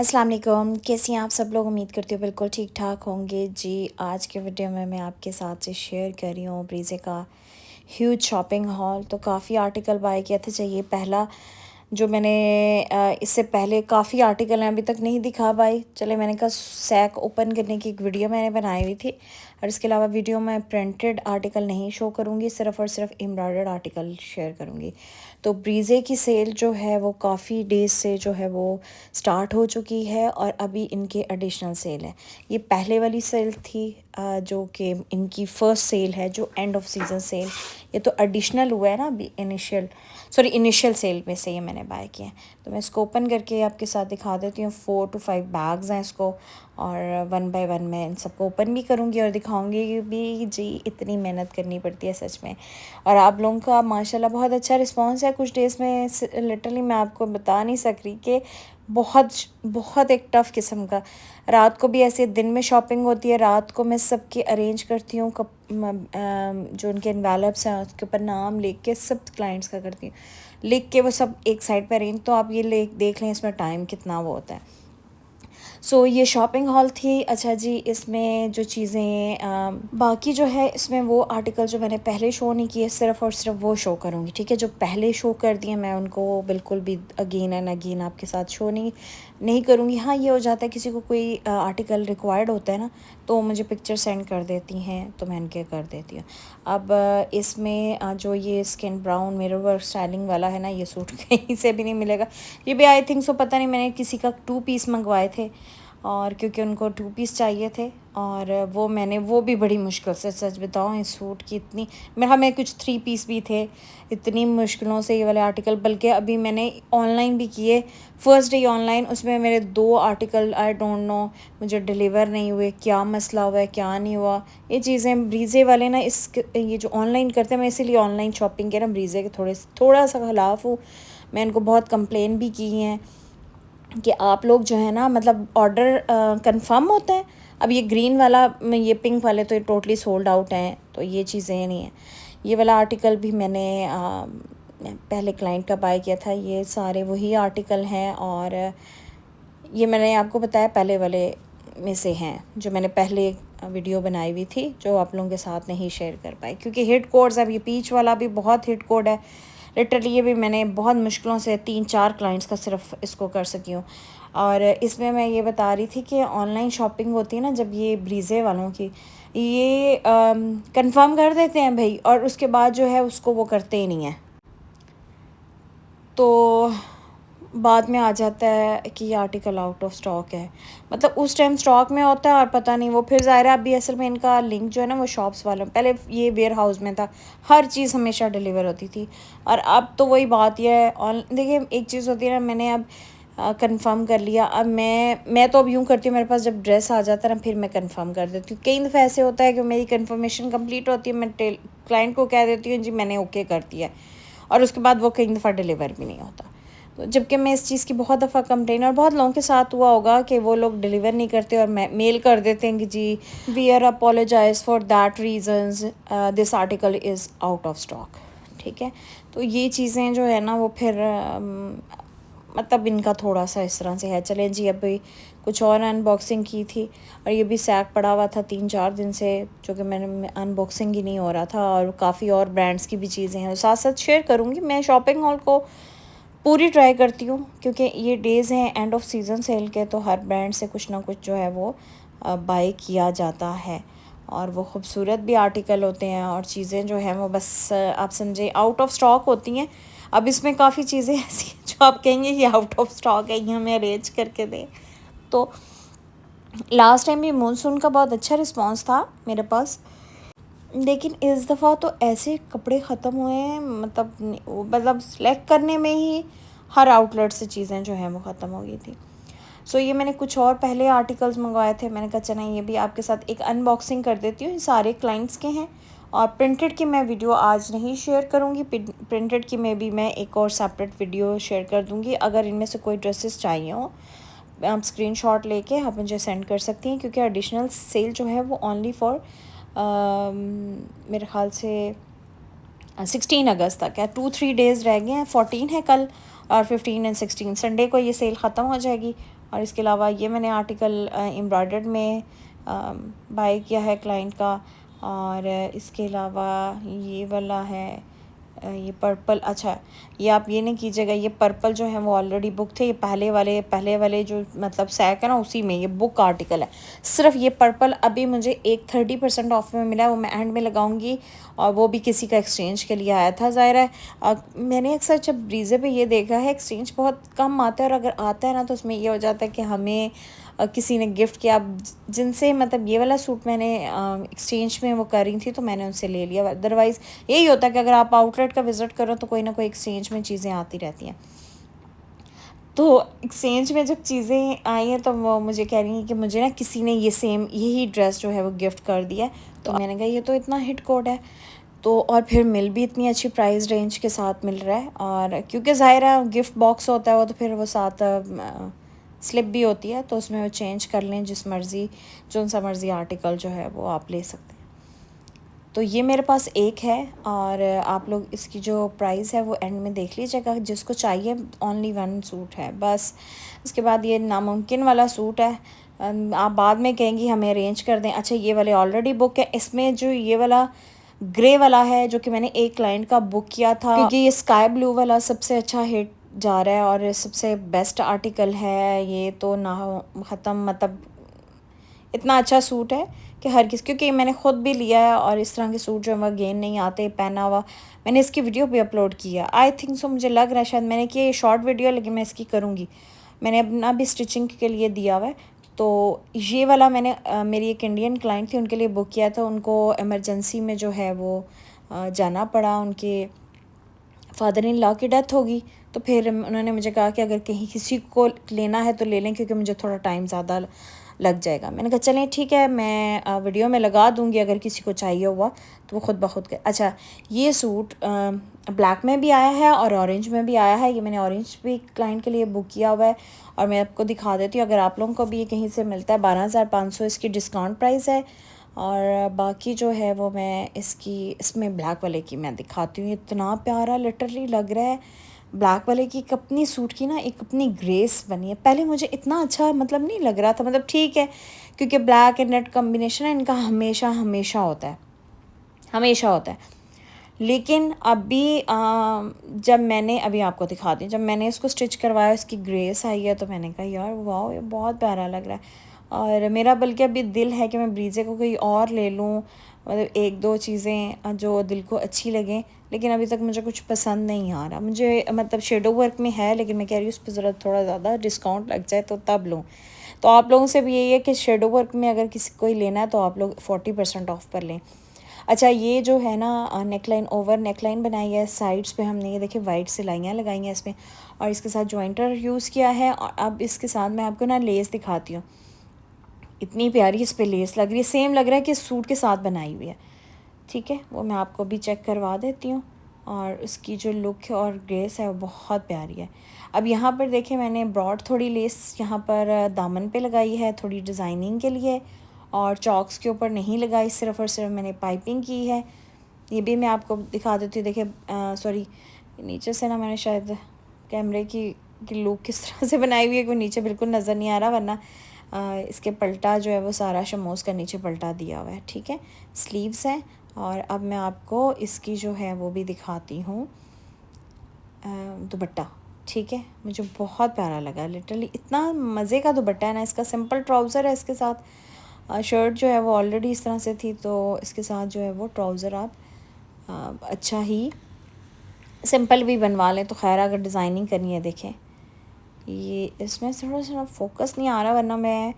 अस्सलाम वालेकुम, कैसी हैं आप सब लोग। उम्मीद करती हूँ बिल्कुल ठीक ठाक होंगे जी। आज के वीडियो में मैं आपके साथ से शेयर कर रही हूँ ब्रीज़े का ह्यूज शॉपिंग हॉल। तो काफ़ी आर्टिकल बाय किया था। चाहिए पहला जो मैंने इससे पहले काफ़ी आर्टिकल हैं, अभी तक नहीं दिखा पाई। चले मैंने कहा सैक ओपन करने की एक वीडियो मैंने बनाई हुई थी, और इसके अलावा वीडियो में प्रिंटेड आर्टिकल नहीं शो करूँगी, सिर्फ़ और सिर्फ एम्ब्रॉयडर्ड आर्टिकल शेयर करूँगी। तो ब्रीज़े की सेल जो है वो काफ़ी डेज़ से जो है वो स्टार्ट हो चुकी है, और अभी इनके एडिशनल सेल है। ये पहले वाली सेल थी जो कि इनकी फ़र्स्ट सेल है, जो एंड ऑफ सीज़न सेल। ये तो एडिशनल हुआ है ना, अभी इनिशियल सेल में से ये मैंने बाय किया है। तो मैं इसको ओपन करके आपके साथ दिखा देती हूँ। 4 to 5 बैग्स हैं इसको, और वन बाय वन मैं इन सबको ओपन भी करूँगी और दिखाऊँगी भी। जी इतनी मेहनत करनी पड़ती है सच में, और आप लोगों का माशाल्लाह बहुत अच्छा रिस्पांस है। कुछ डेज़ में लिटरली मैं आपको बता नहीं सक रही कि बहुत बहुत एक टफ़ किस्म का। रात को भी ऐसे दिन में शॉपिंग होती है, रात को मैं सबकी अरेंज करती हूँ। जो उनके एनवेलप्स हैं उसके ऊपर नाम लिख के सब क्लाइंट्स का करती हूँ, लिख के वो सब एक साइड पर अरेंज। तो आप ये देख लें इसमें टाइम कितना वो होता है। ये शॉपिंग हॉल थी। अच्छा जी, इसमें जो चीज़ें बाकी जो है इसमें वो आर्टिकल जो मैंने पहले शो नहीं किए, सिर्फ़ और सिर्फ वो शो करूँगी। ठीक है, जो पहले शो कर दिए मैं उनको बिल्कुल भी अगेन एंड अगेन आपके साथ शो नहीं करूँगी। हाँ, ये हो जाता है किसी को कोई आर्टिकल रिक्वायर्ड होता है ना, तो मुझे पिक्चर सेंड कर देती हैं, तो मैं इनके कर देती हूँ। अब इसमें जो ये skin brown mirror work styling वाला है ना, ये सूट कहीं से भी नहीं मिलेगा। ये भी आई थिंक सो पता नहीं, मैंने किसी का 2 पीस मंगवाए थे, और क्योंकि उनको 2 पीस चाहिए थे, और वो भी बड़ी मुश्किल से, सच बताऊँ, इस सूट की इतनी हमें कुछ 3 पीस भी थे, इतनी मुश्किलों से ये वाले आर्टिकल। बल्कि अभी मैंने ऑनलाइन भी किए, फर्स्ट डे ऑनलाइन, उसमें मेरे 2 आर्टिकल आई डोंट नो मुझे डिलीवर नहीं हुए। क्या मसला हुआ है, क्या नहीं हुआ, ये चीज़ें ब्रीज़े वाले ना ये जो ऑनलाइन करते हैं, मैं इसीलिए ऑनलाइन शॉपिंग के ना ब्रीज़े के थोड़ा सा ख़िलाफ़ हूँ। मैं इनको बहुत कंप्लेन भी की हैं कि आप लोग जो है ना, मतलब ऑर्डर कंफर्म होता है। अब ये ग्रीन वाला, ये पिंक वाले तो ये टोटली सोल्ड आउट हैं, तो ये चीज़ें नहीं हैं। ये वाला आर्टिकल भी मैंने पहले क्लाइंट का बाय किया था। ये सारे वही आर्टिकल हैं, और ये मैंने आपको बताया पहले वाले में से हैं, जो मैंने पहले वीडियो बनाई हुई थी, जो आप लोगों के साथ नहीं शेयर कर पाई क्योंकि हिट कोड्स। अब ये पीच वाला भी बहुत हिट कोड है लिटरली। ये भी मैंने बहुत मुश्किलों से 3-4 क्लाइंट्स का सिर्फ इसको कर सकी हूँ। और इसमें मैं ये बता रही थी कि ऑनलाइन शॉपिंग होती है ना, जब ये ब्रीज़े वालों की, ये कंफर्म कर देते हैं भाई, और उसके बाद जो है उसको वो करते ही नहीं हैं। तो बाद में आ जाता है कि ये आर्टिकल आउट ऑफ स्टॉक है। मतलब उस टाइम स्टॉक में होता है, और पता नहीं वो फिर ज़ाहिर है। अभी असल में इनका लिंक जो है ना वो शॉप्स वालों, पहले ये वेयर हाउस में था, हर चीज़ हमेशा डिलीवर होती थी। और अब तो वही बात ये है, और देखिए एक चीज़ होती है ना, मैंने अब कंफर्म कर लिया। अब मैं तो अब यूँ करती हूँ, मेरे पास जब ड्रेस आ जाता है ना, फिर मैं कंफर्म कर देती हूँ। कई दफ़ा ऐसे होता है कि मेरी कंफर्मेशन कंप्लीट होती है, मैं क्लाइंट को कह देती हूँ जी मैंने ओके कर दिया है, और उसके बाद वो कई दफ़ा डिलीवर भी नहीं होता। तो जबकि मैं इस चीज़ की बहुत दफ़ा कंप्लेन, और बहुत लोगों के साथ हुआ होगा कि वो लोग डिलीवर नहीं करते और मेल कर देते हैं कि जी we are apologise for that reasons, this article is out of stock. ठीक है, तो ये चीज़ें जो है ना वो फिर मतलब इनका थोड़ा सा इस तरह से है। चलें जी, अभी कुछ और अनबॉक्सिंग की थी, और ये भी सैक पड़ा हुआ था 3-4 दिन से, जो कि मैंने अनबॉक्सिंग ही नहीं हो रहा था। और काफ़ी और ब्रांड्स की भी चीज़ें हैं, साथ साथ शेयर करूँगी। मैं शॉपिंग हॉल को पूरी ट्राई करती हूँ, क्योंकि ये डेज़ हैं एंड ऑफ सीज़न सेल के, तो हर ब्रांड से कुछ ना कुछ जो है वो बाय किया जाता है, और वो खूबसूरत भी आर्टिकल होते हैं, और चीज़ें जो हैं वो बस आप समझे आउट ऑफ स्टॉक होती हैं। अब इसमें काफ़ी चीज़ें ऐसी हैं जो आप कहेंगे ये आउट ऑफ स्टॉक है, ये हमें अरेंज करके दें। तो लास्ट टाइम भी मानसून का बहुत अच्छा रिस्पॉन्स था मेरे पास, लेकिन इस दफ़ा तो ऐसे कपड़े ख़त्म हुए हैं, मतलब सेलेक्ट करने में ही हर आउटलेट से चीज़ें जो हैं वो ख़त्म हो गई थी। ये मैंने कुछ और पहले आर्टिकल्स मंगवाए थे, मैंने कहा चना ये भी आपके साथ एक अनबॉक्सिंग कर देती हूँ। ये सारे क्लाइंट्स के हैं, और प्रिंटेड की मैं वीडियो आज नहीं शेयर करूँगी। प्रिंटेड की में भी मैं एक और सेपरेट वीडियो शेयर कर दूँगी। अगर इनमें से कोई ड्रेसेस चाहिए हो, आप स्क्रीनशॉट लेके आप मुझे सेंड कर सकती हैं, क्योंकि एडिशनल सेल जो है वो ओनली फॉर मेरे ख़्याल से 16 अगस्त तक है। 2-3 डेज़ रह गए हैं, 14 है कल, और 15 एंड 16 संडे को ये सेल ख़त्म हो जाएगी। और इसके अलावा ये मैंने आर्टिकल एम्ब्रॉयडर्ड में बाय किया है क्लाइंट का। और इसके अलावा ये वाला है ये पर्पल। अच्छा, ये आप ये नहीं कीजिएगा, ये पर्पल जो है वो ऑलरेडी बुक थे। ये पहले वाले जो मतलब सैक है ना, उसी में ये बुक आर्टिकल है। सिर्फ ये पर्पल अभी मुझे एक 30% ऑफ में मिला है, वो मैं एंड में लगाऊंगी। और वो भी किसी का एक्सचेंज के लिए आया था। ज़ाहिर है मैंने अक्सर जब ब्रीजे पे ये देखा है एक्सचेंज बहुत कम आता है, और अगर आता है ना तो उसमें ये हो जाता है कि हमें किसी ने गिफ्ट किया। जिनसे मतलब ये वाला सूट मैंने एक्सचेंज में वो कर रही थी तो मैंने उनसे ले लिया। अदरवाइज़ यही होता है कि अगर आप आउटलेट का विज़िट करो तो कोई ना कोई एक्सचेंज में चीज़ें आती रहती हैं। तो एक्सचेंज में जब चीज़ें आई हैं तो वो मुझे कह रही हैं कि मुझे ना किसी ने ये सेम यही ड्रेस जो है वो गिफ्ट कर दिया है। तो मैंने कहा ये तो इतना हिट कोड है, तो और फिर मिल भी इतनी अच्छी प्राइस रेंज के साथ मिल रहा है। और क्योंकि ज़ाहिर है गिफ्ट बॉक्स होता है वो, तो फिर वो साथ स्लिप भी होती है, तो उसमें वो चेंज कर लें जिस मर्ज़ी, जो सा मर्ज़ी आर्टिकल जो है वो आप ले सकते हैं। तो ये मेरे पास एक है, और आप लोग इसकी जो प्राइस है वो एंड में देख लीजिएगा। जिसको चाहिए ओनली 1 सूट है बस। उसके बाद ये नामुमकिन वाला सूट है, आप बाद में कहेंगी हमें अरेंज कर दें। अच्छा, ये वाले ऑलरेडी बुक है। इसमें जो ये वाला ग्रे वाला है जो कि मैंने एक क्लाइंट का बुक किया था, क्योंकि ये स्काई ब्लू वाला सबसे अच्छा हिट जा रहा है और सबसे बेस्ट आर्टिकल है ये, तो ना ख़त्म मतलब इतना अच्छा सूट है कि हर किस, क्योंकि मैंने ख़ुद भी लिया है और इस तरह के सूट जो है गेन नहीं आते पहना हुआ। मैंने इसकी वीडियो भी अपलोड किया, आई थिंक सो, मुझे लग रहा है शायद मैंने किया ये शॉर्ट वीडियो, लेकिन मैं इसकी करूँगी। मैंने अपना भी स्टिचिंग के लिए दिया हुआ है। तो ये वाला मैंने मेरी एक इंडियन क्लाइंट थी उनके लिए बुक किया था। उनको इमरजेंसी में जो है वो जाना पड़ा, उनके फादर इन लॉ की डेथ होगी। तो फिर उन्होंने मुझे कहा कि अगर कहीं किसी को लेना है तो ले लें, क्योंकि मुझे थोड़ा टाइम ज़्यादा लग जाएगा। मैंने कहा चलें ठीक है, मैं वीडियो में लगा दूंगी, अगर किसी को चाहिए हुआ तो वो ख़ुद ब खुद अच्छा, ये सूट ब्लैक में भी आया है और ऑरेंज में भी आया है। ये मैंने ऑरेंज भी क्लाइंट के लिए बुक किया हुआ है, और मैं आपको दिखा देती हूँ। अगर आप लोगों को भी ये कहीं से मिलता है 12,500 इसकी डिस्काउंट प्राइस है। और बाकी जो है वो मैं इसमें ब्लैक वाले की मैं दिखाती हूँ। इतना प्यारा लिटरली लग रहा है। ब्लैक वाले की एक अपनी सूट की ना एक अपनी ग्रेस बनी है। पहले मुझे इतना अच्छा मतलब नहीं लग रहा था, मतलब ठीक है क्योंकि ब्लैक एंड रेड कॉम्बिनेशन है इनका, हमेशा हमेशा होता है, हमेशा होता है। लेकिन अभी जब मैंने अभी आपको दिखा दी, जब मैंने इसको स्टिच करवाया इसकी ग्रेस आई है, तो मैंने कहा यार वाह ये बहुत प्यारा लग रहा है। और मेरा बल्कि अभी दिल है कि मैं ब्रीजे को कोई और ले लूँ, मतलब एक दो चीज़ें जो दिल को अच्छी लगें, लेकिन अभी तक मुझे कुछ पसंद नहीं आ रहा। मुझे मतलब शेडो वर्क में है, लेकिन मैं कह रही हूँ उस पर ज़रा थोड़ा ज़्यादा डिस्काउंट लग जाए तो तब लूँ। तो आप लोगों से भी यही है कि शेडो वर्क में अगर किसी को लेना है तो आप लोग 40% ऑफ पर लें। अच्छा, ये जो है ना नेकलाइन, ओवर नेकलाइन बनाई है, साइड्स पे हमने ये देखिए वाइट सिलाइयाँ लगाई हैं इसमें, और इसके साथ जॉइंटर यूज़ किया है। और अब इसके साथ मैं आपको ना लेस दिखाती हूँ, इतनी प्यारी इस पर लेस लग रही है, सेम लग रहा है कि सूट के साथ बनाई हुई है। ठीक है, वो मैं आपको भी चेक करवा देती हूँ। और उसकी जो लुक है और ग्रेस है वो बहुत प्यारी है। अब यहाँ पर देखें मैंने ब्रॉड थोड़ी लेस यहाँ पर दामन पे लगाई है थोड़ी डिज़ाइनिंग के लिए, और चॉक्स के ऊपर नहीं लगाई, सिर्फ़ और सिर्फ मैंने पाइपिंग की है। ये भी मैं आपको दिखा देती हूँ। देखिए सॉरी, नीचे से ना मैंने शायद कैमरे की लुक किस तरह से बनाई हुई है कि नीचे बिल्कुल नज़र नहीं आ रहा, वरना इसके पल्टा जो है वो सारा शमोस का नीचे पल्टा दिया हुआ है। ठीक है, स्लीव्स हैं। और अब मैं आपको इसकी जो है वो भी दिखाती हूँ दुपट्टा। ठीक है, मुझे बहुत प्यारा लगा, लिटरली इतना मज़े का दुपट्टा है ना इसका। सिंपल ट्राउज़र है इसके साथ, शर्ट जो है वो ऑलरेडी इस तरह से थी, तो इसके साथ जो है वो ट्राउज़र आप अच्छा ही सिंपल भी बनवा लें तो खैर। अगर डिज़ाइनिंग करनी है, देखें ये इसमें थोड़ा सा फोकस नहीं आ रहा, वरना मैं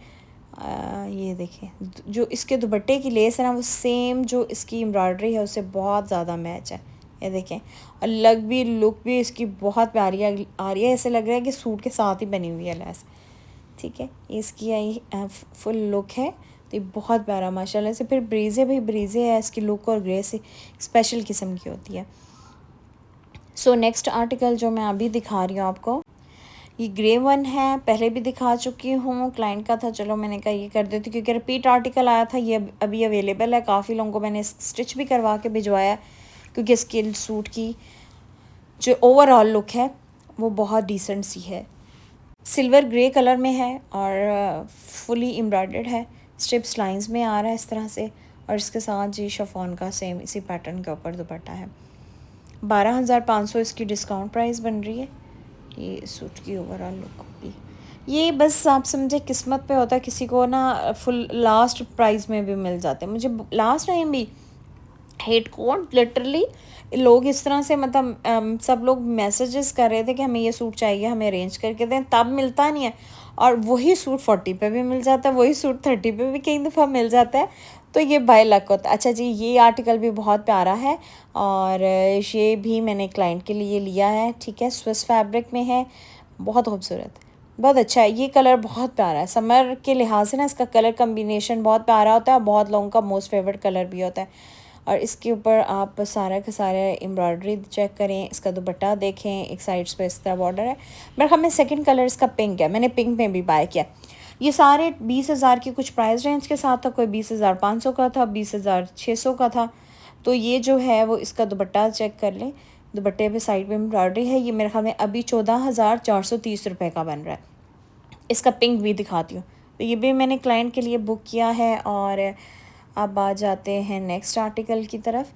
ये देखें जो इसके दुपट्टे की लेस है ना वो सेम जो इसकी एम्ब्रॉयडरी है उससे बहुत ज़्यादा मैच है। ये देखें, और लुक भी इसकी बहुत प्यारी आ रही है, ऐसे लग रहा है कि सूट के साथ ही बनी हुई है लेस। ठीक है, इसकी आई फुल लुक है, तो ये बहुत प्यारा माशाल्लाह से। फिर ब्रीजे भी ब्रीजे है, इसकी लुक और ग्रेस स्पेशल किस्म की होती है। सो नेक्स्ट आर्टिकल जो मैं अभी दिखा रही हूँ आपको, ये ग्रे वन है, पहले भी दिखा चुकी हूँ, क्लाइंट का था, चलो मैंने कहा ये कर देती क्योंकि रिपीट आर्टिकल आया था। ये अभी अवेलेबल है, काफ़ी लोगों को मैंने स्टिच भी करवा के भिजवाया, क्योंकि इसके सूट की जो ओवरऑल लुक है वो बहुत डिसेंट सी है। सिल्वर ग्रे कलर में है और फुली एम्ब्रॉयडर्ड है, स्ट्रिप्स लाइंस में आ रहा है इस तरह से। और इसके साथ जी शिफॉन का सेम इसी पैटर्न के ऊपर दुपट्टा है। 12,500 इसकी डिस्काउंट प्राइस बन रही है। ये सूट की ओवरऑल लुक होगी। ये बस आप समझे किस्मत पे होता है, किसी को ना फुल लास्ट प्राइस में भी मिल जाते हैं। मुझे लास्ट टाइम भी हेट कोड लिटरली लोग इस तरह से मतलब सब लोग मैसेजेस कर रहे थे कि हमें ये सूट चाहिए, हमें अरेंज करके दें, तब मिलता नहीं है। और वही सूट 40 पे भी मिल जाता है, वही सूट 30 पे भी कई दफ़ा मिल जाता है। तो ये बाय लक होता है। अच्छा जी, ये आर्टिकल भी बहुत प्यारा है और ये भी मैंने क्लाइंट के लिए लिया है। ठीक है, स्विस फैब्रिक में है, बहुत खूबसूरत, बहुत अच्छा है। ये कलर बहुत प्यारा है, समर के लिहाज से ना इसका कलर कम्बिनेशन बहुत प्यारा होता है और बहुत लोगों का मोस्ट फेवरेट कलर भी होता है। और इसके ऊपर आप सारा का सारा एम्ब्रॉयडरी चेक करें, इसका दुपट्टा देखें, एक साइड्स पे इस तरह बॉर्डर है। मेरे ख्याल में सेकंड कलर इसका पिंक है, मैंने पिंक में भी बाय किया। ये सारे 20,000 की कुछ प्राइस रेंज के साथ था, कोई 20,500 का था, 20,600 का था। तो ये जो है वो इसका दुपट्टा चेक कर लें, दुपट्टे पे साइड पे एम्ब्रॉयडरी है। ये मेरे ख्याल में अभी 14,430 रुपये का बन रहा है। इसका पिंक भी दिखाती हूँ। तो ये भी मैंने क्लाइंट के लिए बुक किया है। और अब आ जाते हैं नेक्स्ट आर्टिकल की तरफ,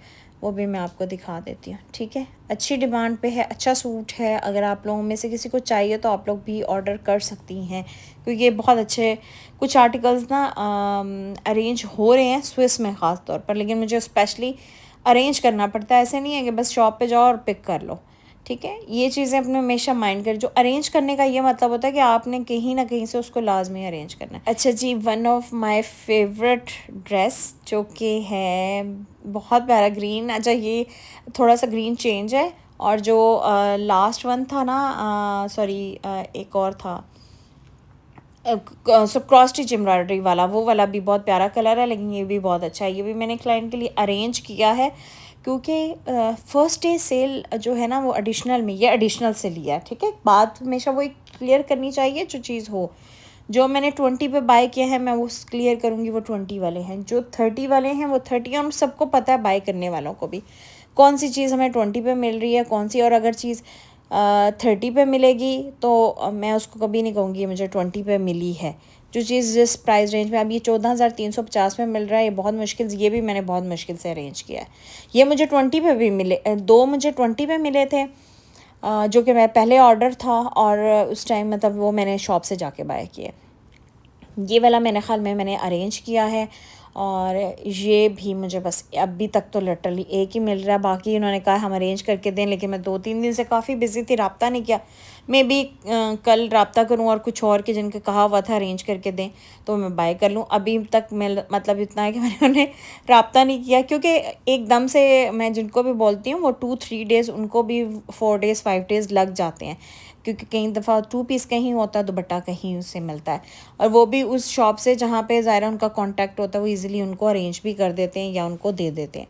वो भी मैं आपको दिखा देती हूँ। ठीक है, अच्छी डिमांड पे है, अच्छा सूट है। अगर आप लोगों में से किसी को चाहिए तो आप लोग भी ऑर्डर कर सकती हैं, क्योंकि ये बहुत अच्छे कुछ आर्टिकल्स ना अरेंज हो रहे हैं स्विस में ख़ास तौर पर, लेकिन मुझे स्पेशली अरेंज करना पड़ता है। ऐसे नहीं है कि बस शॉप पे जाओ और पिक कर लो। ठीक है, ये चीज़ें अपने हमेशा माइंड करें। जो अरेंज करने का ये मतलब होता है कि आपने कहीं ना कहीं से उसको लाजमी अरेंज करना है। अच्छा जी, one of my favourite dress जो कि है बहुत प्यारा ग्रीन। अच्छा, ये थोड़ा सा ग्रीन चेंज है। और जो लास्ट वन था ना, सॉरी, एक और था सो क्रॉस स्टिच एम्ब्रॉयडरी वाला, वो वाला भी बहुत प्यारा कलर है, लेकिन ये भी बहुत अच्छा है। ये भी मैंने क्लाइंट के लिए अरेंज किया है, क्योंकि फर्स्ट डे सेल जो है ना वो एडिशनल में, ये एडिशनल से लिया है। ठीक है, बात हमेशा वो एक क्लियर करनी चाहिए जो चीज़ हो। जो मैंने 20 पे बाय किया है मैं वो क्लियर करूँगी, वो 20 वाले हैं। जो 30 वाले हैं वो 30, और सबको पता है बाय करने वालों को भी कौन सी चीज़ हमें 20 पे मिल रही है, कौन सी। और अगर चीज़ 30 पे मिलेगी तो मैं उसको कभी नहीं कहूँगी ये मुझे 20 पे मिली है। जो चीज़ जिस प्राइस रेंज में, अब ये 14,350 में मिल रहा है, ये बहुत मुश्किल, ये भी मैंने बहुत मुश्किल से अरेंज किया है। ये मुझे 20 पे भी मिले, दो मुझे 20 पे मिले थे, जो कि मैं पहले ऑर्डर था और उस टाइम मतलब वो मैंने शॉप से जाके बाय किए। ये वाला मेरे ख़्याल में मैंने अरेंज किया है। और ये भी मुझे बस अभी तक तो लिटरली एक ही मिल रहा है। बाकी इन्होंने कहा हम अरेंज करके दें, लेकिन मैं 2-3 दिन से काफ़ी बिजी थी, रब्ता नहीं किया। मैं भी कल रब्ता करूं और कुछ और के जिनके कहा हुआ था अरेंज करके दें तो मैं बाय कर लूं। अभी तक मैं मतलब इतना है कि मैंने उन्हें रब्ता नहीं किया, क्योंकि एकदम से मैं जिनको भी बोलती हूँ वो 2-3 डेज़, उनको भी 4 डेज़ 5 डेज़ लग जाते हैं, क्योंकि कई दफ़ा 2 पीस कहीं होता है, दुपट्टा कहीं उससे मिलता है। और वो भी उस शॉप से जहाँ पे ज़ाहिर उनका कांटेक्ट होता है, वो इजीली उनको अरेंज भी कर देते हैं या उनको दे देते हैं।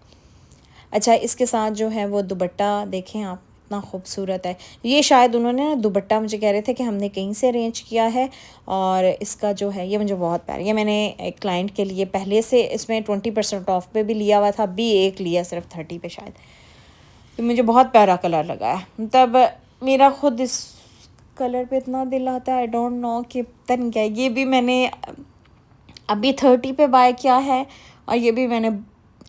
अच्छा, इसके साथ जो है वो दुपट्टा देखें आप, इतना खूबसूरत है। ये शायद उन्होंने ना दुपट्टा मुझे कह रहे थे कि हमने कहीं से अरेंज किया है। और इसका जो है ये मुझे बहुत प्यारा, ये मैंने एक क्लाइंट के लिए पहले से इसमें 20% ऑफ पे भी लिया हुआ था, अभी एक लिया सिर्फ 30 पे शायद। तो मुझे बहुत प्यारा कलर लगा है, मतलब मेरा खुद इस कलर पे इतना दिल आता है, आई डोंट नो कि पता नहीं क्या है। ये भी मैंने अभी 30 पे बाय किया है। और ये भी मैंने,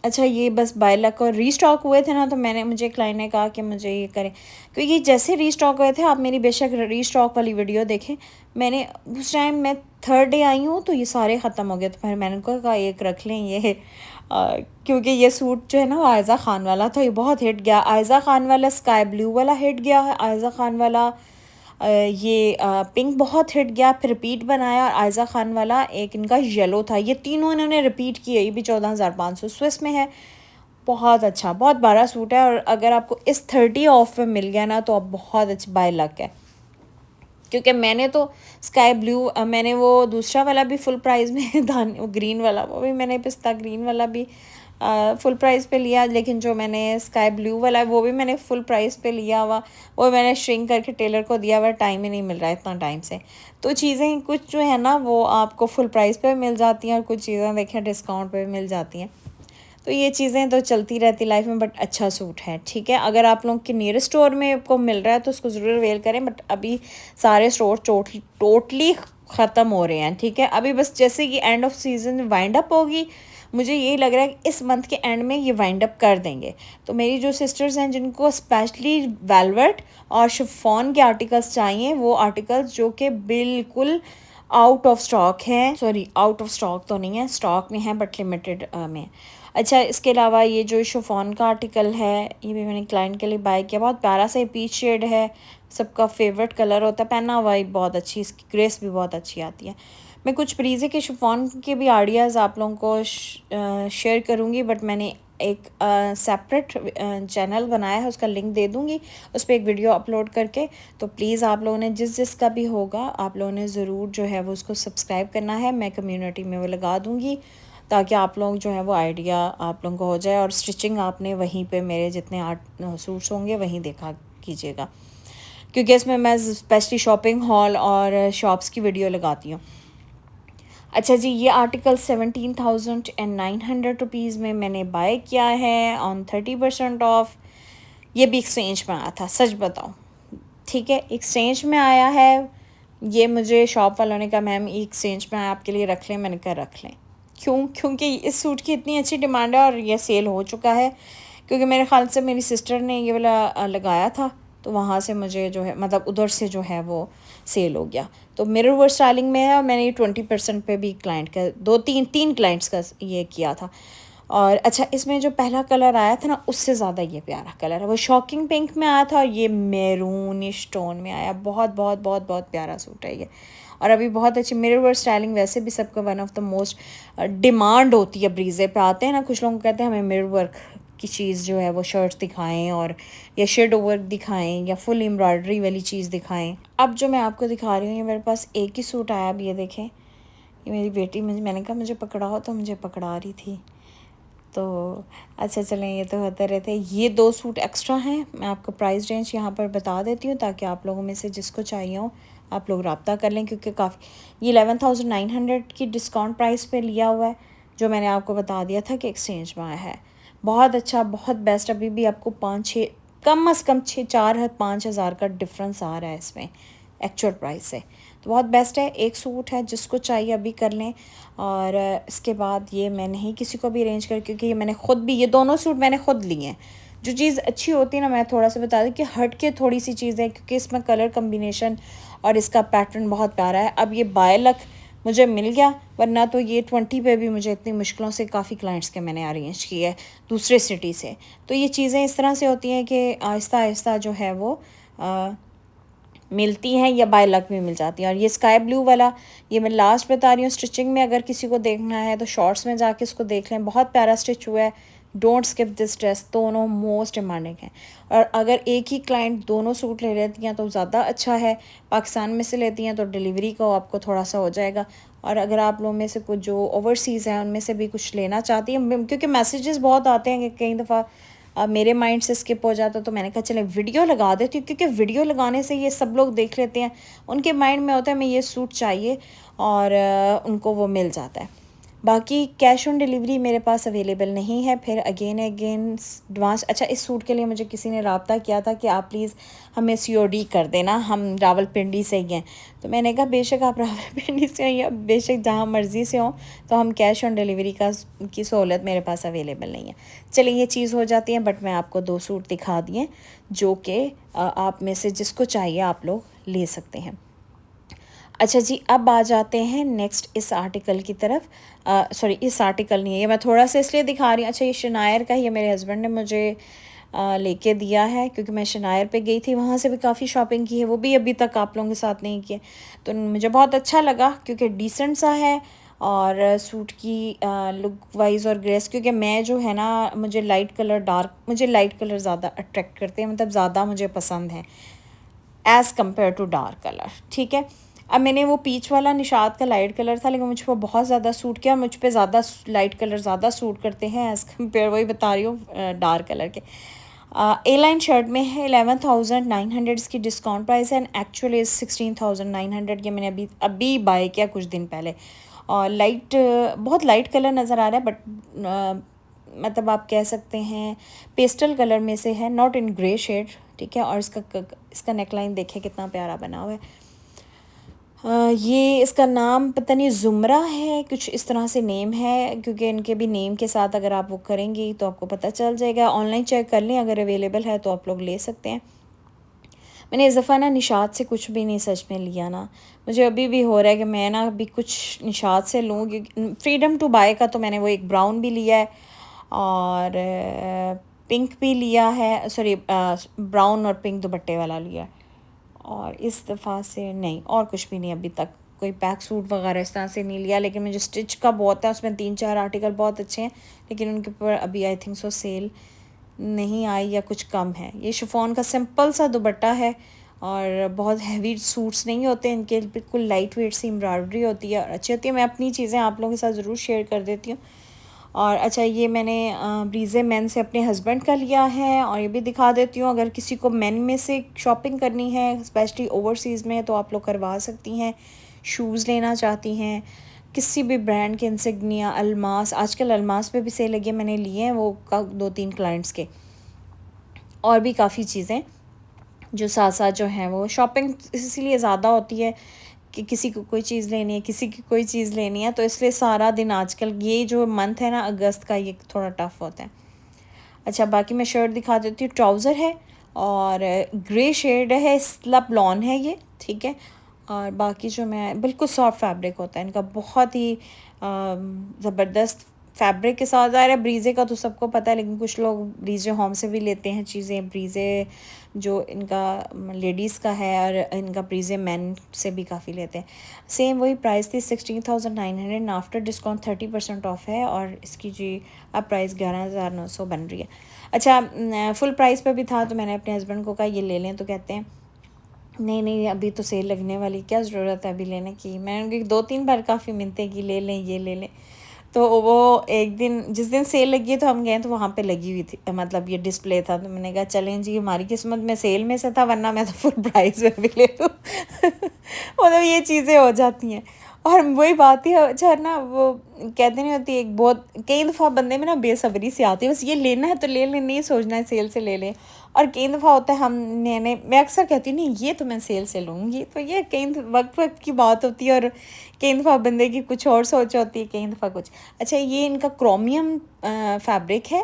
अच्छा ये बस बाय लक और रीस्टॉक हुए थे ना, तो मुझे क्लाइंट ने कहा कि मुझे ये करें, क्योंकि जैसे रीस्टॉक हुए थे, आप मेरी बेशक रीस्टॉक वाली वीडियो देखें, मैंने उस टाइम मैं 3rd डे आई हूँ तो ये सारे ख़त्म हो गए। तो फिर मैंने उनको कहा एक रख लें ये, क्योंकि ये सूट जो है ना वो आयज़ा ख़ान वाला था, ये बहुत हिट गया। आयज़ा ख़ान वाला स्काई ब्लू वाला हिट गया है, आयज़ा ख़ान वाला ये पिंक बहुत हिट गया, फिर रिपीट बनाया। और आयज़ा ख़ान वाला एक इनका येलो था, ये तीनों इन्होंने रिपीट किए। ये भी 14,500 स्विस में है, बहुत अच्छा, बहुत बड़ा सूट है। और अगर आपको इस 30 ऑफ में मिल गया ना तो अब बहुत अच्छी बाय लक है, क्योंकि मैंने तो स्काई ब्लू, मैंने वो दूसरा वाला भी फुल प्राइस में धान, वो ग्रीन वाला, वो भी मैंने पिस्ता ग्रीन वाला भी फुल प्राइस पे लिया। लेकिन जो मैंने स्काई ब्लू वाला है वो भी मैंने फुल प्राइस पे लिया हुआ, वो मैंने श्रिंक करके टेलर को दिया हुआ, टाइम ही नहीं मिल रहा है इतना टाइम से। तो चीज़ें कुछ जो है ना वो आपको फुल प्राइस पे मिल जाती हैं, और कुछ चीज़ें देखें डिस्काउंट पे मिल जाती हैं। तो ये चीज़ें तो चलती रहती लाइफ में, बट अच्छा सूट है, ठीक है। अगर आप लोग के नियर स्टोर में आपको मिल रहा है तो उसको ज़रूर अवेल करें, बट अभी सारे स्टोर टोटली ख़त्म हो रहे हैं, ठीक है। अभी बस जैसे कि end of season wind up होगी, मुझे यही लग रहा है कि इस मंथ के एंड में ये वाइंड अप कर देंगे। तो मेरी जो सिस्टर्स हैं जिनको स्पेशली वेलवेट और शिफॉन के आर्टिकल्स चाहिए, वो आर्टिकल्स जो कि बिल्कुल आउट ऑफ स्टॉक है, सॉरी आउट ऑफ स्टॉक तो नहीं है, स्टॉक में है बट लिमिटेड में। अच्छा, इसके अलावा ये जो शिफॉन का आर्टिकल है, ये भी मैंने क्लाइंट के लिए बाय किया। बहुत प्यारा सा पीच शेड है, सबका फेवरेट कलर होता है, पहना हुआ बहुत अच्छी, इसकी ग्रेस भी बहुत अच्छी आती है। मैं कुछ ब्रीजे के शिफॉन के भी आइडियाज़ आप लोगों को शेयर करूँगी, बट मैंने एक सेपरेट चैनल बनाया है, उसका लिंक दे दूँगी, उस पर एक वीडियो अपलोड करके। तो प्लीज़ आप लोगों ने जिसका भी होगा आप लोगों ने ज़रूर जो है वो उसको सब्सक्राइब करना है। मैं कम्युनिटी में वो लगा दूँगी ताकि आप लोग जो है वो आइडिया आप लोगों को हो जाए, और स्टिचिंग आपने वहीं पे मेरे जितने सूट्स होंगे वहीं देखा कीजिएगा, क्योंकि इसमें मैं स्पेशली शॉपिंग हॉल और शॉप्स की वीडियो लगाती हूँ। अच्छा जी, ये आर्टिकल 17,900 रुपीज़ में मैंने बाय किया है ऑन 30% ऑफ। ये भी एक्सचेंज में आया था, सच बताऊँ, ठीक है, एक्सचेंज में आया है। ये मुझे शॉप वालों ने कहा मैम एक्सचेंज में आपके लिए रख लें, मैंने कहा रख लें। क्यों? क्योंकि इस सूट की इतनी अच्छी डिमांड है और ये सेल हो चुका है, क्योंकि मेरे ख़्याल से मेरी सिस्टर ने ये वाला लगाया था, तो वहाँ से मुझे जो है मतलब उधर से जो है वो सेल हो गया। तो मिरर वर्क स्टाइलिंग में है, और मैंने ये 20% पे भी क्लाइंट का तीन क्लाइंट्स का ये किया था। और अच्छा, इसमें जो पहला कलर आया था ना, उससे ज़्यादा ये प्यारा कलर है, वो शॉकिंग पिंक में आया था और ये मैरून स्टोन में आया। बहुत बहुत बहुत बहुत प्यारा सूट है ये, और अभी बहुत अच्छी मिरर वर्क स्टाइलिंग वैसे भी सबका one of the most demand होती है। ब्रीजे पे आते हैं ना, कुछ लोग कहते हैं हमें मिरर वर्क की चीज़ जो है वो शर्ट्स दिखाएं, और या शेडो वर्क दिखाएं, या फुल एम्ब्रॉयडरी वाली चीज़ दिखाएं। अब जो मैं आपको दिखा रही हूँ, ये मेरे पास एक ही सूट आया। अब ये देखें, ये मेरी बेटी मैंने कहा मुझे पकड़ाओ, तो मुझे पकड़ा रही थी। तो अच्छा चलें, ये तो होते रहते हैं। ये 2 सूट एक्स्ट्रा हैं, मैं आपको प्राइस रेंज यहाँ पर बता देती हूँ ताकि आप लोगों में से जिसको चाहिए हो आप लोग रब्ता कर लें, क्योंकि काफ़ी ये 11,900 की डिस्काउंट प्राइस पे लिया हुआ है, जो मैंने आपको बता दिया था कि एक्सचेंज में आया है। बहुत अच्छा, बहुत बेस्ट। अभी भी आपको 5-6 कम अज़ कम 4-5 हज़ार का डिफरेंस आ रहा है इसमें एक्चुअल प्राइस से, तो बहुत बेस्ट है। एक सूट है, जिसको चाहिए अभी कर लें। और इसके बाद ये मैं नहीं किसी को भी अरेंज कर, क्योंकि ये मैंने ख़ुद भी, ये दोनों सूट मैंने ख़ुद लिए हैं। जो चीज़ अच्छी होती है ना, मैं थोड़ा सा बता दूँ कि हट के थोड़ी सी चीज़ है, क्योंकि इसमें कलर कम्बिनेशन और इसका पैटर्न बहुत प्यारा है। अब ये बाय लक मुझे मिल गया, वरना तो ये 20 पे भी मुझे इतनी मुश्किलों से काफ़ी क्लाइंट्स के मैंने अरेंज किए हैं दूसरे सिटी से। तो ये चीज़ें इस तरह से होती हैं कि आहिस्ता आहिस्ता जो है वो मिलती हैं, या बाय लक भी मिल जाती हैं। और ये स्काई ब्लू वाला, ये मैं लास्ट बता रही हूँ स्टिचिंग में, अगर किसी को देखना है तो शॉर्ट्स में जाके इसको देख लें, बहुत प्यारा स्टिच हुआ है। डोंट स्किप दिस ड्रेस, दोनों मोस्ट डिमांडिंग हैं। और अगर एक ही क्लाइंट दोनों सूट ले लेती हैं तो ज़्यादा अच्छा है। पाकिस्तान में से लेती हैं तो डिलीवरी का आपको थोड़ा सा हो जाएगा, और अगर आप लोगों में से कुछ जो ओवरसीज़ हैं उनमें से भी कुछ लेना चाहती हैं, क्योंकि मैसेजेस बहुत आते हैं कि कई दफ़ा मेरे माइंड से स्किप हो जाता, तो मैंने कहा चले वीडियो लगा देती हूँ, क्योंकि वीडियो लगाने से ये सब लोग देख लेते हैं, उनके माइंड में होता है मैं ये सूट चाहिए, और उनको वो मिल जाता है। बाकी कैश ऑन डिलीवरी मेरे पास अवेलेबल नहीं है। फिर अगेन एडवांस, अच्छा इस सूट के लिए मुझे किसी ने रब्ता किया था कि आप प्लीज़ हमें COD कर देना, हम रावलपिंडी से ही हैं। तो मैंने कहा बेशक आप रावलपिंडी से हैं, बेशक जहाँ मर्ज़ी से हों, तो हम कैश ऑन डिलीवरी की सहूलत मेरे पास अवेलेबल नहीं है। चलिए ये चीज़ हो जाती है, बट मैं आपको 2 सूट दिखा दिए जो कि आप में से जिसको चाहिए आप लोग ले सकते हैं। अच्छा जी, अब आ जाते हैं नेक्स्ट इस आर्टिकल की तरफ। सॉरी, इस आर्टिकल नहीं है, ये मैं थोड़ा सा इसलिए दिखा रही हूँ। अच्छा, ये शनायर का, ये मेरे हस्बैंड ने मुझे लेके दिया है, क्योंकि मैं शनायर पे गई थी, वहाँ से भी काफ़ी शॉपिंग की है, वो भी अभी तक आप लोगों के साथ नहीं की है। तो मुझे बहुत अच्छा लगा, क्योंकि डिसेंट सा है, और सूट की लुक वाइज और ग्रेस, क्योंकि मैं जो है ना, मुझे लाइट कलर ज़्यादा अट्रैक्ट करते हैं, मतलब ज़्यादा मुझे पसंद है as compare to dark colour, ठीक है। अब मैंने वो पीच वाला निशात का लाइट कलर था, लेकिन मुझ पर बहुत ज़्यादा सूट किया, मुझ पे ज़्यादा लाइट कलर ज़्यादा सूट करते हैं एज़ कम्पेयर, वही बता रही हूँ, डार्क कलर के। ए लाइन शर्ट में है, 11,900 इसकी डिस्काउंट प्राइस है, एंड एक्चुअली 16,900। ये मैंने अभी बाय किया कुछ दिन पहले, और बहुत लाइट कलर नज़र आ रहा है, बट मतलब आप कह सकते हैं पेस्टल कलर में से है, नॉट इन ग्रे शेड, ठीक है। और इसका नेकलाइन देखिए कितना प्यारा बना हुआ है। ये इसका नाम पता नहीं ज़ुमरा है, कुछ इस तरह से नेम है, क्योंकि इनके भी नेम के साथ अगर आप वो करेंगी तो आपको पता चल जाएगा। ऑनलाइन चेक कर लें, अगर अवेलेबल है तो आप लोग ले सकते हैं। मैंने इस दफ़ा ना निशात से कुछ भी नहीं सच में लिया ना, मुझे अभी भी हो रहा है कि मैं ना अभी कुछ निशात से लूँ, क्योंकि फ्रीडम टू बाय का तो मैंने वो एक ब्राउन भी लिया है और पिंक भी लिया है, सॉरी ब्राउन और पिंक दुपट्टे वाला लिया है। और इस दफ़ा से नहीं, और कुछ भी नहीं अभी तक, कोई पैक सूट वगैरह इस तरह से नहीं लिया। लेकिन मुझे स्टिच का बहुत है, उसमें 3-4 आर्टिकल बहुत अच्छे हैं, लेकिन उनके ऊपर अभी आई थिंक सो सेल नहीं आई या कुछ कम है। ये शिफॉन का सिंपल सा दुपट्टा है और बहुत हैवी सूट्स नहीं होते इनके, बिल्कुल लाइट वेट सी एम्ब्रॉयडरी होती है और अच्छी होती है। मैं अपनी चीज़ें आप लोगों के साथ ज़रूर शेयर कर देती हूँ। और अच्छा, ये मैंने ब्रीज़े मेन से अपने हस्बैंड का लिया है, और ये भी दिखा देती हूँ, अगर किसी को मेन में से शॉपिंग करनी है स्पेशली ओवरसीज़ में तो आप लोग करवा सकती हैं। शूज़ लेना चाहती हैं किसी भी ब्रांड के, इंसिग्निया, अल्मास, आजकल अल्मास पे भी सेल लगी है, मैंने लिए हैं वो 2-3 क्लाइंट्स के। और भी काफ़ी चीज़ें जो साथ साथ जो हैं, वो शॉपिंग इसलिए ज़्यादा होती है कि किसी को कोई चीज़ लेनी है, किसी की कोई चीज़ लेनी है, तो इसलिए सारा दिन आजकल ये जो मंथ है ना अगस्त का, ये थोड़ा टफ़ होता है। अच्छा, बाकी मैं शर्ट दिखा देती हूँ। ट्राउज़र है और ग्रे शेड है, स्लब लॉन है ये, ठीक है। और बाकी जो मैं बिल्कुल सॉफ्ट फैब्रिक होता है इनका, बहुत ही ज़बरदस्त फैब्रिक के साथ आ रहा है। ब्रीज़े का तो सबको पता है, लेकिन कुछ लोग ब्रीज़े होम से भी लेते हैं चीज़ें। ब्रीज़े जो इनका लेडीज़ का है और इनका ब्रीज़े मैन से भी काफ़ी लेते हैं। सेम वही प्राइस थी 16,900, आफ्टर डिस्काउंट 30% ऑफ है, और इसकी जी अब प्राइस 11,900 बन रही है। अच्छा, फुल प्राइस पे भी था तो मैंने अपने हस्बैंड को कहा ये ले लें, तो कहते हैं नहीं नहीं अभी तो सेल लगने वाली, क्या ज़रूरत है अभी लेने की। मैंने उनकी 2-3 बार काफ़ी मिन्नतें की ले लें ये ले लें, तो वो एक दिन जिस दिन सेल लगी है तो हम गए तो वहाँ पे लगी हुई थी, मतलब ये डिस्प्ले था, तो मैंने कहा चलें जी, हमारी किस्मत में सेल में से था, वरना मैं तो फुल प्राइस में भी ले लूँ। मतलब ये चीज़ें हो जाती हैं। और वही बात ही अच्छा ना, वो कहते नहीं होती, एक बहुत कई दफ़ा बंदे में ना बेसब्री सी आती है, बस ये लेना है तो ले लें, नहीं सोचना है सेल से ले लें। और कई दफ़ा होता है मैं अक्सर कहती हूँ नहीं ये तो मैं सेल से लूँगी, तो ये कई वक्त वक्त की बात होती है, और कई दफ़ा बंदे की कुछ और सोच होती है, कई दफ़ा कुछ। अच्छा, ये इनका क्रोमियम फैब्रिक है,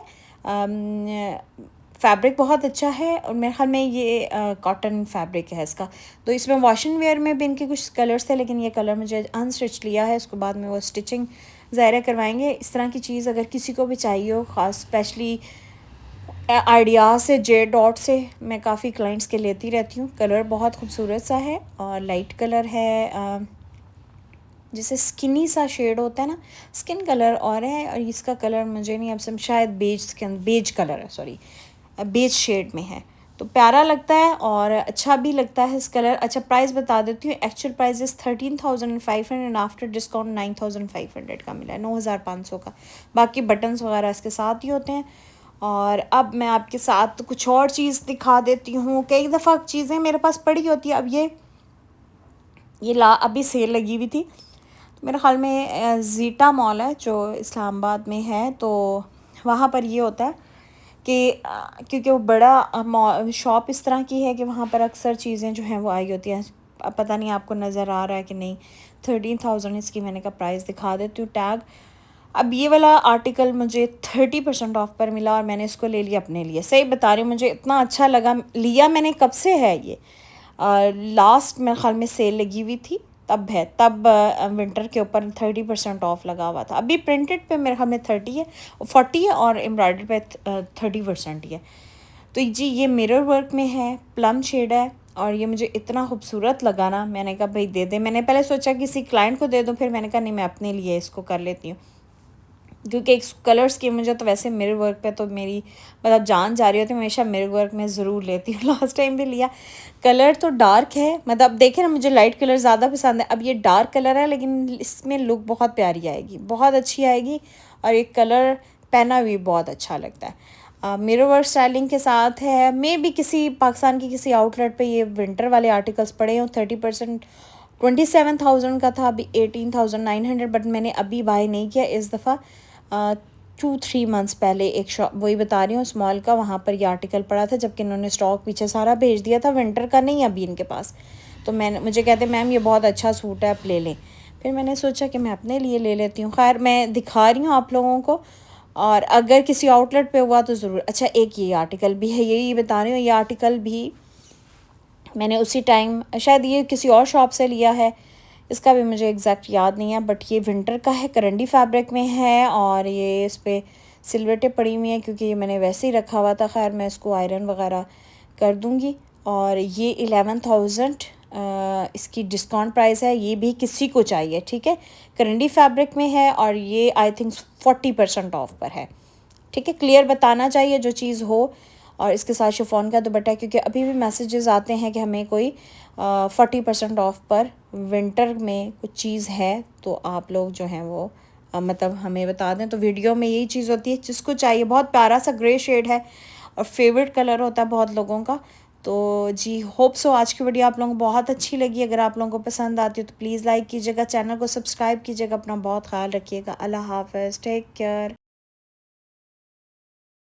फैब्रिक बहुत अच्छा है, और मेरे ख्याल में ये कॉटन फैब्रिक है इसका। तो इसमें वॉशिंग वेयर में भी इनके कुछ कलर्स थे, लेकिन ये कलर मुझे अनस्टिच लिया है, उसके बाद में वो स्टिचिंग ज़ाहिर करवाएंगे। इस तरह की चीज़ अगर किसी को भी चाहिए हो, ख़ास स्पेशली आइडिया से, जे डॉट से मैं काफ़ी क्लाइंट्स के लेती रहती हूँ। कलर बहुत खूबसूरत सा है और लाइट कलर है, जैसे स्किनी सा शेड होता है ना, स्किन कलर और है, और इसका कलर मुझे नहीं अब सब, शायद बेज कलर है, सॉरी बेज शेड में है, तो प्यारा लगता है और अच्छा भी लगता है इस कलर। अच्छा, प्राइस बता देती हूँ। एक्चुअल प्राइस इस 13,500, आफ्टर डिस्काउंट 9,500 का मिला है, 9,500 का। बाकी बटन्स वगैरह इसके साथ ही होते हैं। और अब मैं आपके साथ कुछ और चीज़ दिखा देती हूँ। कई दफ़ा चीज़ें मेरे पास पड़ी होती है, अब ये अभी सेल लगी हुई थी, तो मेरे ख़्याल में ज़ीटा मॉल है जो इस्लामाबाद में है, तो वहाँ पर ये होता है कि क्योंकि वो बड़ा शॉप इस तरह की है कि वहाँ पर अक्सर चीज़ें जो हैं वो आई होती हैं। अब पता नहीं आपको नज़र आ रहा है कि नहीं, 13,000 इसकी मैंने का प्राइस दिखा देती हूँ टैग। अब ये वाला आर्टिकल मुझे 30% ऑफ पर मिला और मैंने इसको ले लिया अपने लिए। सही बता रही हूँ, मुझे इतना अच्छा लगा, लिया मैंने कब से है ये, लास्ट मेरे ख्याल में सेल लगी हुई थी तब है, तब विंटर के ऊपर 30% ऑफ लगा हुआ था। अभी प्रिंटेड पे मेरे ख्याल में 30 है, 40 है, और एम्ब्रॉयडरी पे 30% ही है। तो जी ये मिरर वर्क में है, प्लम शेड है, और ये मुझे इतना खूबसूरत लगा ना, मैंने कहा भाई दे दे। मैंने पहले सोचा किसी क्लाइंट को दे दूँ, फिर मैंने कहा नहीं मैं अपने लिए इसको कर लेती हूँ, क्योंकि एक कलर्स की मुझे तो वैसे मिरर वर्क पे तो मेरी मतलब जान जा रही होती है, हमेशा मिरर वर्क में ज़रूर लेती हूँ। लास्ट टाइम भी लिया। कलर तो डार्क है, मतलब देखें ना, मुझे लाइट कलर ज़्यादा पसंद है। अब ये डार्क कलर है, लेकिन इसमें लुक बहुत प्यारी आएगी, बहुत अच्छी आएगी, और एक कलर पहना भी बहुत अच्छा लगता है। मिरर वर्क स्टाइलिंग के साथ है। मे भी किसी पाकिस्तान की किसी आउटलेट पे ये विंटर वाले आर्टिकल्स पड़े हों। 30% 27,000 का था, अभी 18,900, बट मैंने अभी बाय नहीं किया इस दफ़ा। 2-3 मंथ्स पहले एक शॉप, वही बता रही हूँ, स्मॉल का, वहाँ पर ये आर्टिकल पड़ा था, जबकि इन्होंने स्टॉक पीछे सारा भेज दिया था, विंटर का नहीं अभी इनके पास। तो मुझे कहते मैम ये बहुत अच्छा सूट है, आप ले लें। फिर मैंने सोचा कि मैं अपने लिए ले लेती हूँ। खैर मैं दिखा रही हूँ आप लोगों को, और अगर किसी आउटलेट पे हुआ तो ज़रूर। अच्छा, एक ये आर्टिकल भी है, यही बता रही हूँ, ये आर्टिकल भी मैंने उसी टाइम, शायद ये किसी और शॉप से लिया है, इसका भी मुझे एग्जैक्ट याद नहीं है, बट ये विंटर का है, करंडी फैब्रिक में है, और ये इस पर सिलवटें पड़ी हुई हैं क्योंकि ये मैंने वैसे ही रखा हुआ था। खैर मैं इसको आयरन वगैरह कर दूँगी। और ये 11,000 इसकी डिस्काउंट प्राइस है। ये भी किसी को चाहिए, ठीक है, करंडी फैब्रिक में है, और ये आई थिंक 40% ऑफ पर है, ठीक है। क्लियर बताना चाहिए जो चीज़ हो। और इसके साथ शिफॉन का दुपट्टा, क्योंकि अभी भी मैसेजेस आते हैं कि हमें कोई 40% ऑफ पर विंटर में कुछ चीज़ है, तो आप लोग जो हैं वो मतलब हमें बता दें। तो वीडियो में यही चीज़ होती है, जिसको चाहिए। बहुत प्यारा सा ग्रे शेड है और फेवरेट कलर होता है बहुत लोगों का। तो जी, होप सो आज की वीडियो आप लोगों को बहुत अच्छी लगी। अगर आप लोगों को पसंद आती हो तो प्लीज़ लाइक कीजिएगा, चैनल को सब्सक्राइब कीजिएगा, अपना बहुत ख्याल रखिएगा। अल्लाह हाफ़िज़, टेक केयर।